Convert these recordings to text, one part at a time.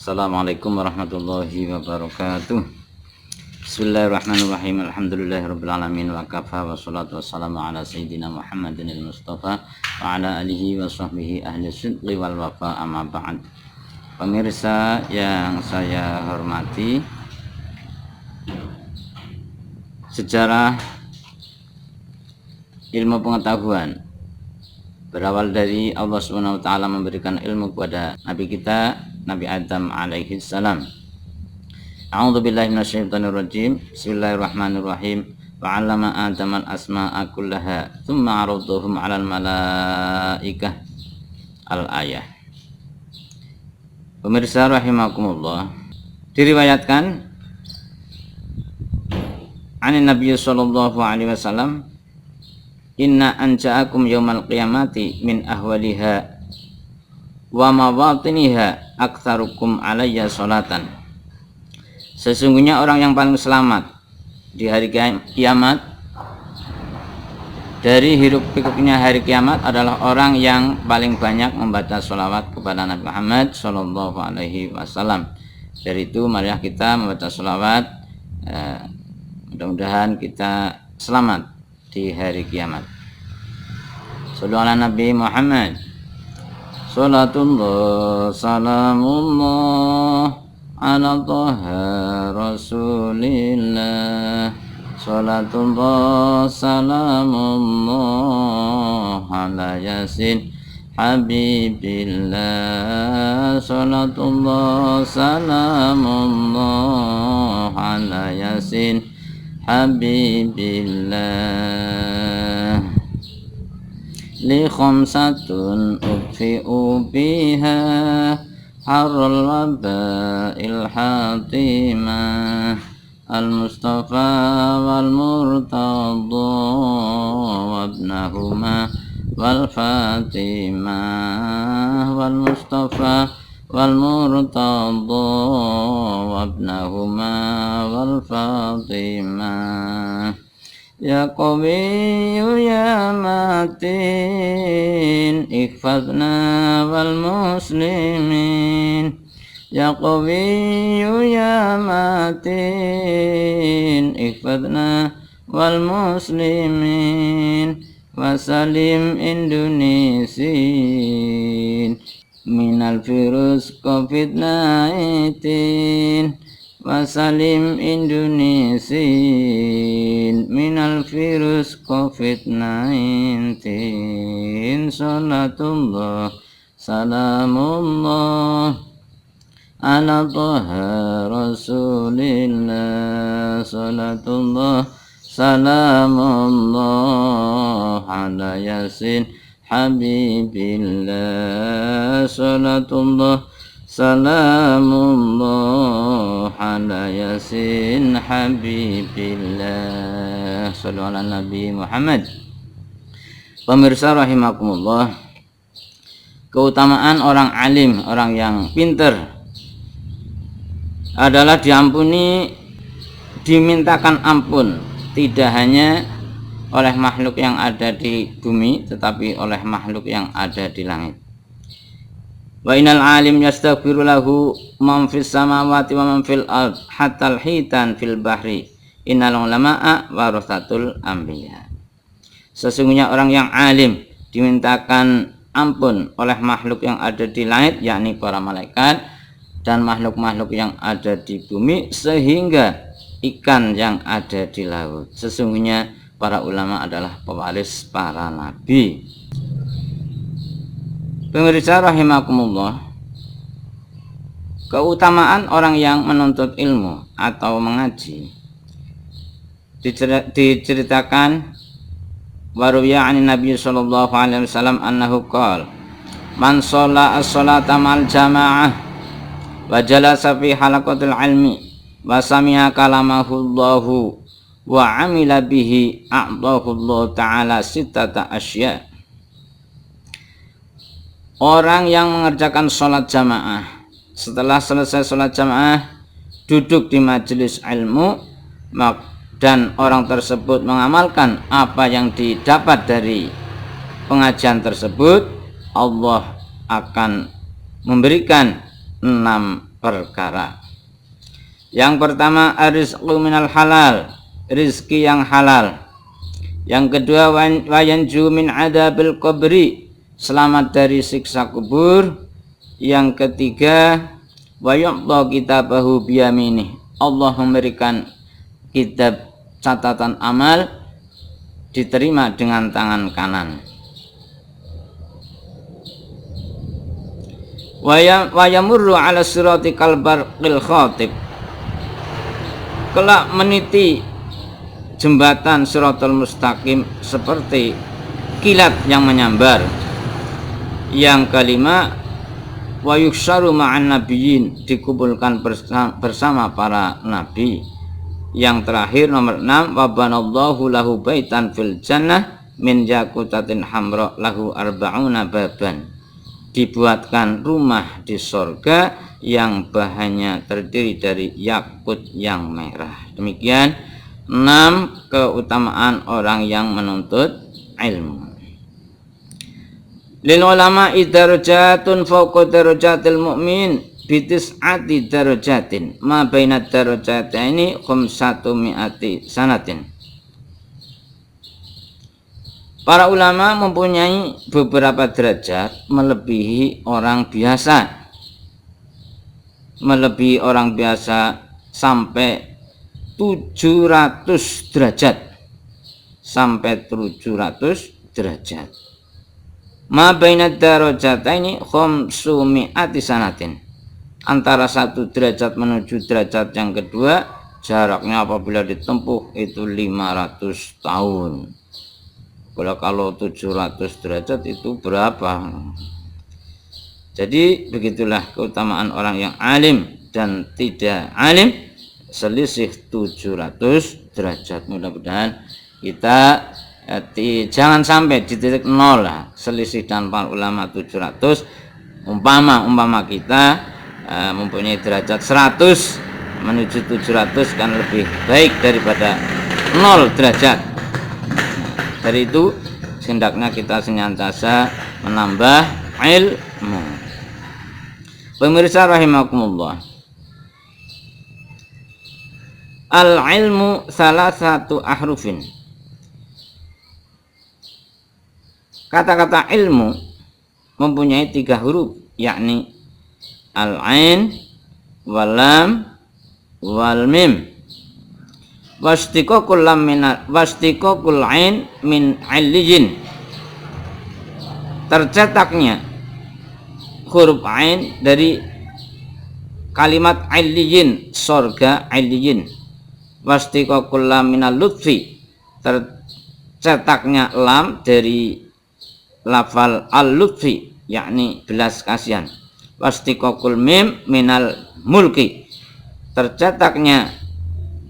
Assalamualaikum warahmatullahi wabarakatuh. Bismillahirrahmanirrahim. Alhamdulillahirabbil alamin wa kafa wassalatu wassalamu ala sayyidina Muhammadin al-Mustafa wa ala alihi wa sahbihi ahli sidqi wal wafa, amma ba'd. Pemirsa yang saya hormati, sejarah ilmu pengetahuan berawal dari Allah Subhanahu wa taala memberikan ilmu kepada nabi kita, Nabi Adam alaihi salam. A'udzubillahi minasyaitonirrajim. Bismillahirrahmanirrahim. Wa 'allama Adam al-asma'a kullaha tsumma 'aradahum 'alal malaikah. Al-ayah. Pemirsa rahimakumullah, diriwayatkan anin Nabi sallallahu alaihi wasallam, inna anja'akum yaumal qiyamati min ahwaliha wa mawatiniha aktsarukum alayya sholatan. Sesungguhnya orang yang paling selamat di hari kiamat, dari hiruk pikuknya hari kiamat, adalah orang yang paling banyak membaca sholawat kepada Nabi Muhammad sallallahu alaihi wasallam. Dari itu marilah kita membaca sholawat, mudah-mudahan kita selamat di hari kiamat. Shallu ala Nabi Muhammad. Salatullah salamullah ala Taha Rasulillah. Salatullah salamullah ala Yasin Habibillah. Salatullah salamullah ala Yasin Habibillah. Li khamsatun ukfi'u biha harral waba'il hatimah, al-Mustafa wal Murtadha wabnahuma wal Fatimah, wal Mustafa wal Murtadha wabnahuma wal Fatimah. Ya Qawiyyu ya Matin ihfazna wal muslimin. Ya Qawiyyu ya Matin ihfazna wal muslimin. Wasalim Indonesiin minal virus COVID-19. Wasalim Indonesiin minal virus COVID-19. Salatullah salamullah ala Taha Rasulillah. Salatullah salamullah ala Yasin Habibillah. Salatullah salamullah ala Yasin Habibillah. Shallu ala Nabi Muhammad. Pemirsa rahimakumullah, keutamaan orang alim, orang yang pinter, adalah diampuni, dimintakan ampun, tidak hanya oleh makhluk yang ada di bumi, tetapi oleh makhluk yang ada di langit. Wa innal alim yastaghfiru lahu man fis samawati wa man fil ard hatta al-hitan fil bahri. Innal ulama'a warasatul anbiya. Sesungguhnya orang yang alim dimintakan ampun oleh makhluk yang ada di langit, yakni para malaikat dan makhluk-makhluk yang ada di bumi, sehingga ikan yang ada di laut. Sesungguhnya para ulama adalah pewaris para nabi. Pemirsa rahimakumullah, keutamaan orang yang menuntut ilmu atau mengaji diceritakan waruya anin Nabi sallallahu alaihi wasallam annahu qala, man shalla as-salata ma'al jamaah wa jalasa fi halaqatil ilmi wa sami'a kalamahu Allahu wa amila bihi a'tahu Allah ta'ala sittata asya. Orang yang mengerjakan sholat jamaah, setelah selesai sholat jamaah duduk di majelis ilmu, dan orang tersebut mengamalkan apa yang didapat dari pengajian tersebut, Allah akan memberikan 6 perkara. Yang pertama, arizqu minal halal, rizki yang halal. Yang kedua, wayanju min adabil qabri, selamat dari siksa kubur. Yang ketiga, wayu'ta kitabahu biyaminih, Allah memberikan kitab catatan amal diterima dengan tangan kanan. Wayamurru ala sirati kalbarqil khatib, kelak meniti jembatan Shiratal Mustaqim seperti kilat yang menyambar. Yang kelima, wa yuksharu ma'an nabiyyin, dikumpulkan bersama para nabi. Yang terakhir nomor 6, wa banallahu lahu baitan fil jannah min yakutatin hamra lahu arba'una baban, dibuatkan rumah di surga yang bahannya terdiri dari yakut yang merah. Demikian 6 keutamaan orang yang menuntut ilmu. Lil ulama darajatun fawqa darajatil mu'min bitis'ati darajatin ma baina darajataini 500 sanatin. Para ulama mempunyai beberapa derajat melebihi orang biasa. Melebihi orang biasa sampai 700 derajat. Sampai 700 derajat. Ma bainad darajataini 500 sanatin. Antara satu derajat menuju derajat yang kedua, jaraknya apabila ditempuh itu 500 tahun. Kalau 700 derajat itu berapa? Jadi begitulah keutamaan orang yang alim dan tidak alim, selisih 700 derajat. Mudah-mudahan kita jangan sampai di titik nol lah, selisih dan para ulama 700. Umpama kita mempunyai derajat 100 menuju 700 kan lebih baik daripada 0 derajat. Dari itu hendaknya kita senantiasa menambah ilmu. Pemirsa rahimakumullah, al-ilmu salah satu ahrufin. Kata-kata ilmu mempunyai 3 huruf, yakni al-ain, wal-lam, wal-mim. Wastiqaqul ain min aliyyin, tercetaknya huruf ain dari kalimat aliyyin, surga aliyyin. Wastiqaqul lam minal lutfi, tercetaknya lam dari lafal al-lutfi, yakni belas kasihan. Wastiqaqul mim minal mulki, tercetaknya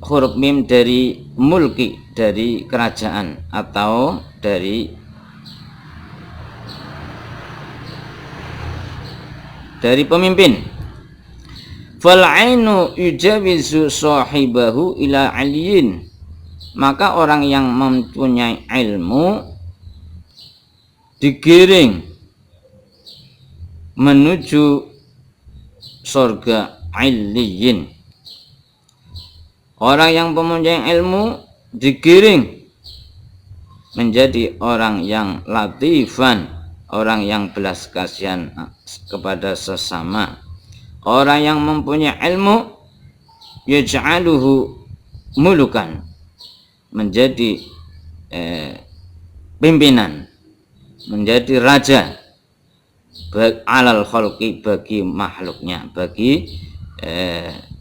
huruf mim dari mulki, dari kerajaan atau dari pemimpin. Fal ainu yujawizu sahibahu ila aliyin, maka orang yang mempunyai ilmu digiring menuju surga aliyin. Orang yang mempunyai ilmu digiring menjadi orang yang latifan, orang yang belas kasihan kepada sesama. Orang yang mempunyai ilmu yaj'aluhu mulukan, menjadi pimpinan, menjadi raja alal khalqi, bagi makhluknya, bagi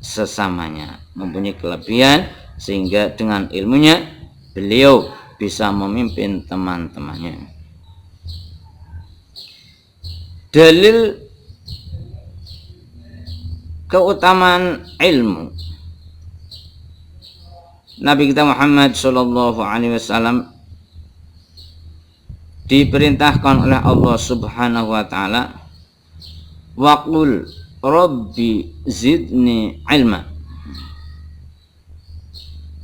sesamanya, mempunyai kelebihan sehingga dengan ilmunya beliau bisa memimpin teman-temannya. Dalil keutamaan ilmu, Nabi kita Muhammad sallallahu alaihi wasallam diperintahkan oleh Allah Subhanahu wa taala, waqul rabbi zidni ilma,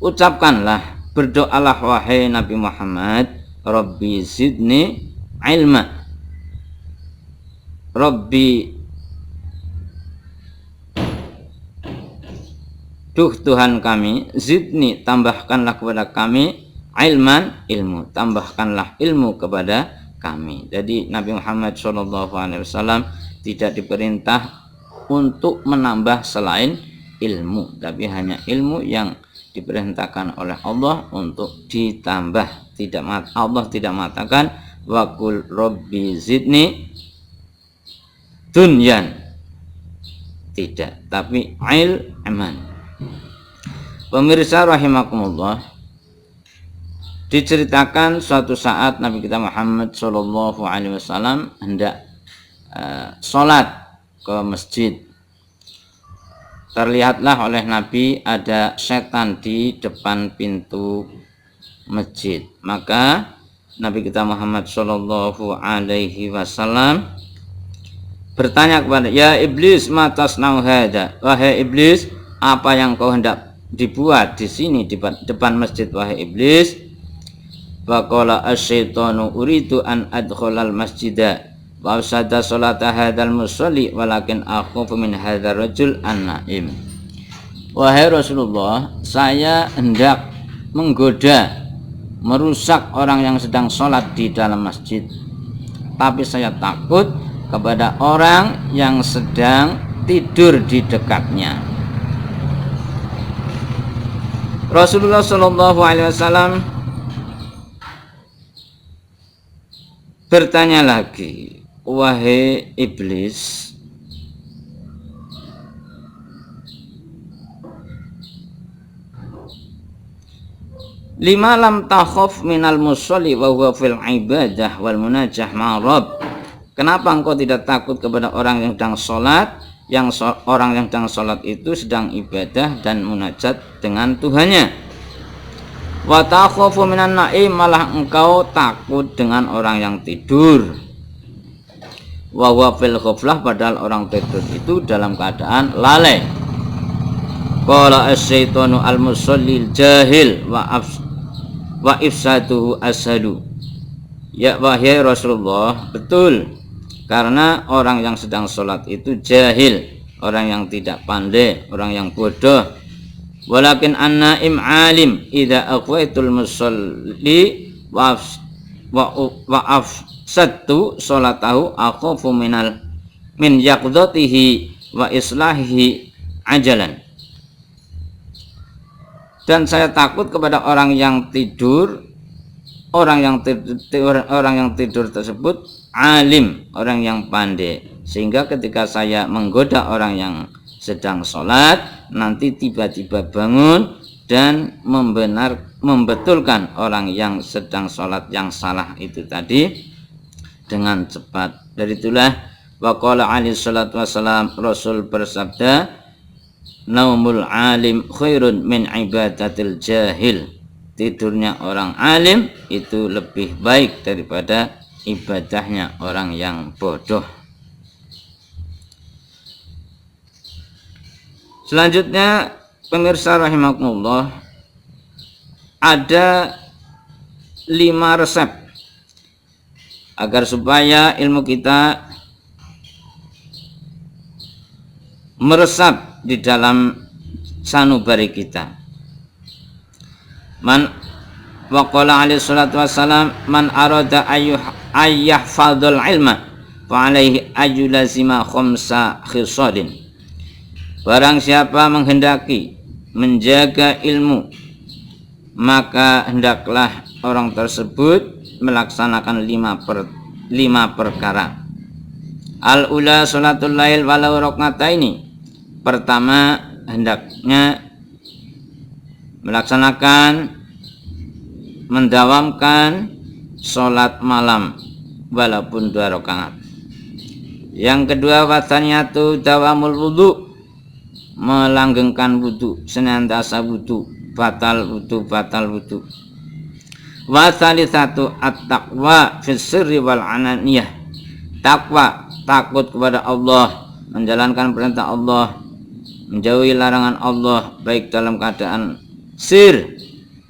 ucapkanlah, berdoalah wahai Nabi Muhammad, rabbi zidni ilma, duh Tuhan kami, zidni, tambahkanlah kepada kami, ilman, ilmu, tambahkanlah ilmu kepada kami. Jadi Nabi Muhammad SAW tidak diperintah untuk menambah selain ilmu, tapi hanya ilmu yang diperintahkan oleh Allah untuk ditambah. Allah tidak mengatakan waqul rabbi zidni dunyan, tidak, tapi ilman. Pemirsa rahimakumullah, diceritakan suatu saat Nabi kita Muhammad SAW hendak sholat ke masjid. Terlihatlah oleh Nabi ada setan di depan pintu masjid. Maka Nabi kita Muhammad SAW bertanya kepada, ya iblis, ma tasna'u hadza, wahai iblis, apa yang kau hendak dibuat di sini di depan masjid, wahai iblis? Faqala asyaitanu uridu an adkhulal masjida wa usada salata hadzal musalli walakin akhafu min hadzal rajul an-naim. Wahai Rasulullah, saya hendak menggoda, merusak orang yang sedang sholat di dalam masjid, tapi saya takut kepada orang yang sedang tidur di dekatnya. Rasulullah SAW bertanya lagi, wahai iblis, lima lam takhaf minal musalli wa huwa fil ibadah wal munajah ma'rab. Kenapa engkau tidak takut kepada orang yang sedang sholat, orang yang sedang sholat itu sedang ibadah dan munajat dengan Tuhannya. Wa takhafu minan naim, malah engkau takut dengan orang yang tidur. Wa huwa fil ghaflah, padahal orang tidur itu dalam keadaan lalai. Qala asyaitanu al-musallil jahil wa ifsaduhu ashadu. Ya wahai Rasulullah, betul, karena orang yang sedang sholat itu jahil, orang yang tidak pandai, orang yang bodoh. Walakin an-naim alim, idza aqwaitul musalli wa afsattu salatahu akhafu min yaqdatihi wa islahihi ajalan. Dan saya takut kepada orang yang tidur, orang yang tidur tersebut alim, orang yang pandai, sehingga ketika saya menggoda orang yang sedang sholat, nanti tiba-tiba bangun dan membetulkan orang yang sedang sholat yang salah itu tadi dengan cepat. Dari itulah waqala alaihi salatu wassalam, Rasul bersabda, naumul alim khairun min ibadatil jahil. Tidurnya orang alim itu lebih baik daripada ibadahnya orang yang bodoh. Selanjutnya, pemirsa rahimakumullah, ada 5 resep agar supaya ilmu kita meresap di dalam sanubari kita. Man waqala alaihi salatu wassalam, man arada ayyahfadhul ilma fa alaihi ayyulazima khamsa khisalin. Barang siapa menghendaki menjaga ilmu, maka hendaklah orang tersebut melaksanakan 5 perkara. Al-ula sholatul lail walau rakaataini. Pertama, hendaknya mendawamkan sholat malam walaupun 2 rakaat. Yang kedua, watsaniyatu dawamul wudu, melanggengkan wudu, senantiasa wudu, batal wudu. Wa tsalitsatu at-taqwa fis sirri wal alaniyah. Takwa, takut kepada Allah, menjalankan perintah Allah, menjauhi larangan Allah, baik dalam keadaan sir,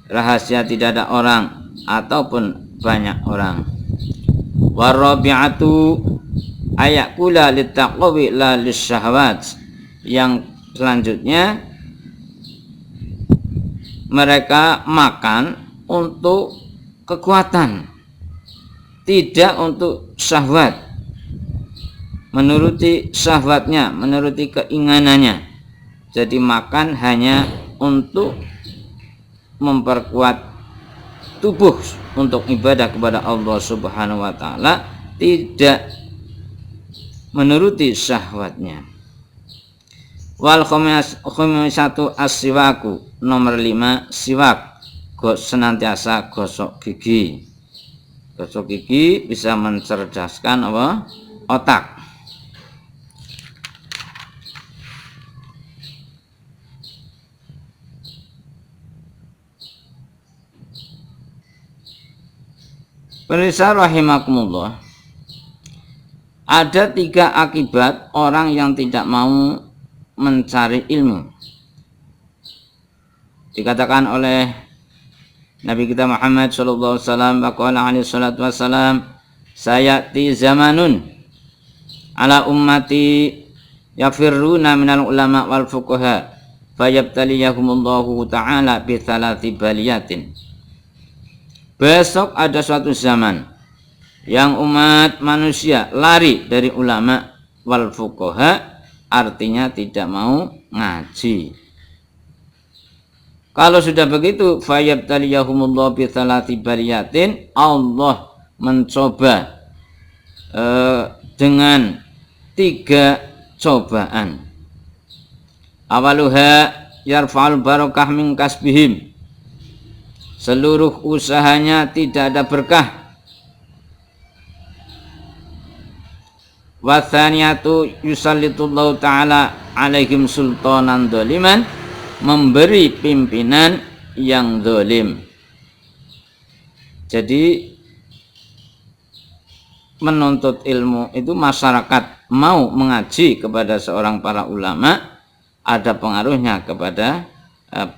rahasia, tidak ada orang, ataupun banyak orang. Warabi'atu ayakula littaqwi la lisyahawat. Yang selanjutnya, mereka makan untuk kekuatan, tidak untuk syahwat, menuruti syahwatnya, menuruti keinginannya. Jadi makan hanya untuk memperkuat tubuh untuk ibadah kepada Allah Subhanahu wa taala, tidak menuruti syahwatnya. Wal khamisatu as-siwaku, nomor 5 siwak, senantiasa gosok gigi. Gosok gigi bisa mencerdaskan apa? Otak. Pemirsa rahimakumullah, ada 3 akibat orang yang tidak mau mencari ilmu. Dikatakan oleh Nabi kita Muhammad sallallahu alaihi wasallam, waqala alaihi salatu wassalam, sayati zamanun ala ummati yafirruna minal ulama wal fuqaha fayabtaliyahumullahu ta'ala bi thalathi baliyatin. Besok ada suatu zaman yang umat manusia lari dari ulama wal fuqaha, artinya tidak mau ngaji. Kalau sudah begitu, fayabtaliyahumullahu bi thalathi baliyatin, Allah mencoba dengan 3 cobaan. Awaluha yarfa'ul barakah min kasbihim, seluruh usahanya tidak ada berkah. Wa tsaniyatu yusallitullahu ta'ala alaihim sultanan dzaliman, memberi pimpinan yang zalim. Jadi menuntut ilmu itu, masyarakat mau mengaji kepada seorang para ulama, ada pengaruhnya kepada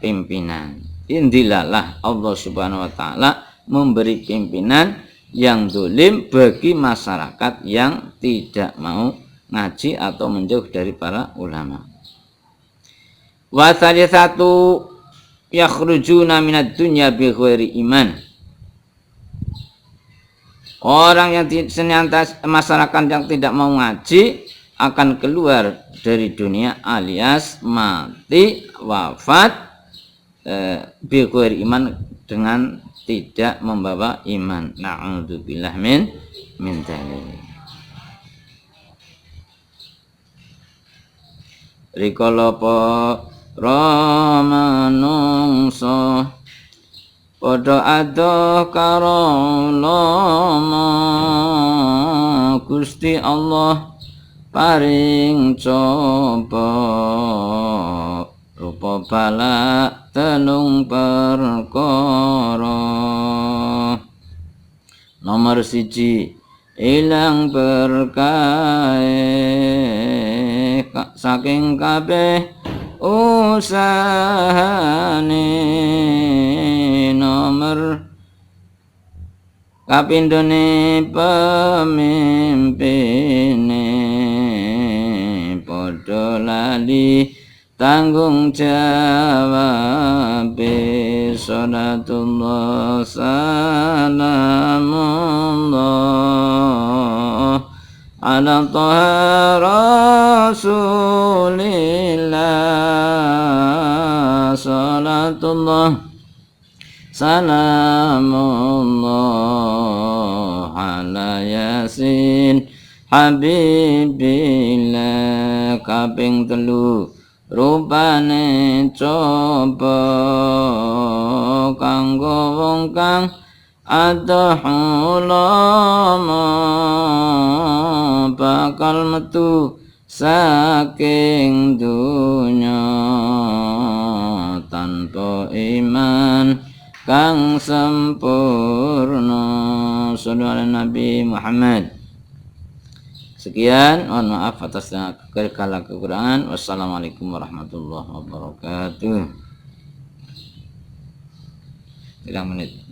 pimpinan. Indilalah Allah Subhanahu wa taala memberi pimpinan yang zalim bagi masyarakat yang tidak mau ngaji atau menjauh dari para ulama. Wa tsalitsatu yakhrujuna minad dunya bi ghairi iman. Orang yang senantiasa, masyarakat yang tidak mau ngaji akan keluar dari dunia alias mati, wafat bi ghairi iman, dengan tidak membawa iman. Na'udzubillah min dzalik. Rikala para manungsa padha adoh karo lama, Gusti Allah paring coba rupa bala telung perkara. Nomor 1, ilang berkah saking kabeh usahane. Nomor kapindhone pemimpine padha lali tanggung jawab. Salatullah salamullah ala taha rasulillah. Salatullah salamullah ala yasin habibillah. Kaping 3, rupane coba kanggo wong kang adoh ulama, bakal metu saking dunya tanpa iman kang sempurna. Sallallahu alaihi Nabi Muhammad. Sekian, mohon maaf atas segala kekurangan. Wassalamualaikum warahmatullahi wabarakatuh. 3 menit.